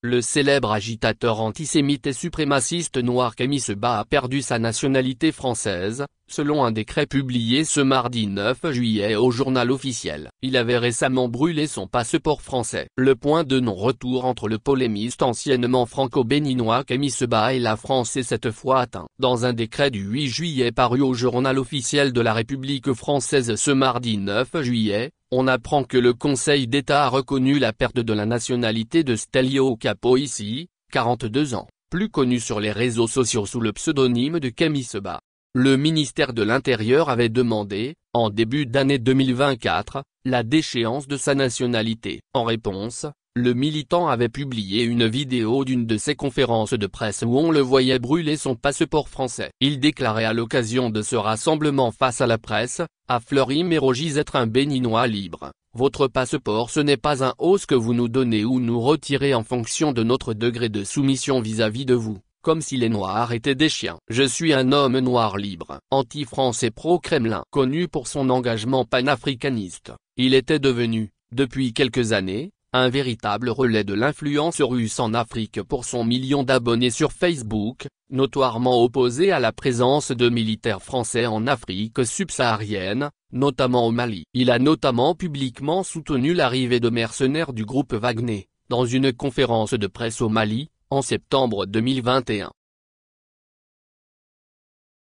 Le célèbre agitateur antisémite et suprémaciste noir Kémy Seba a perdu sa nationalité française, selon un décret publié ce mardi 9 juillet au Journal officiel. Il avait récemment brûlé son passeport français. Le point de non-retour entre le polémiste anciennement franco-béninois Kémy Seba et la France est cette fois atteint. Dans un décret du 8 juillet paru au Journal officiel de la République française ce mardi 9 juillet, on apprend que le Conseil d'État a reconnu la perte de la nationalité de Stelio Capoissi, 42 ans, plus connu sur les réseaux sociaux sous le pseudonyme de Kémy Seba. Le ministère de l'Intérieur avait demandé, en début d'année 2024, la déchéance de sa nationalité. En réponse, le militant avait publié une vidéo d'une de ses conférences de presse où on le voyait brûler son passeport français. Il déclarait à l'occasion de ce rassemblement face à la presse, à Fleury-Mérogis être un Béninois libre. Votre passeport ce n'est pas un os que vous nous donnez ou nous retirez en fonction de notre degré de soumission vis-à-vis de vous, comme si les Noirs étaient des chiens. Je suis un homme noir libre, anti-français pro-Kremlin. Connu pour son engagement panafricaniste, il était devenu, depuis quelques années, un véritable relais de l'influence russe en Afrique pour son million d'abonnés sur Facebook, notoirement opposé à la présence de militaires français en Afrique subsaharienne, notamment au Mali. Il a notamment publiquement soutenu l'arrivée de mercenaires du groupe Wagner, dans une conférence de presse au Mali, en septembre 2021.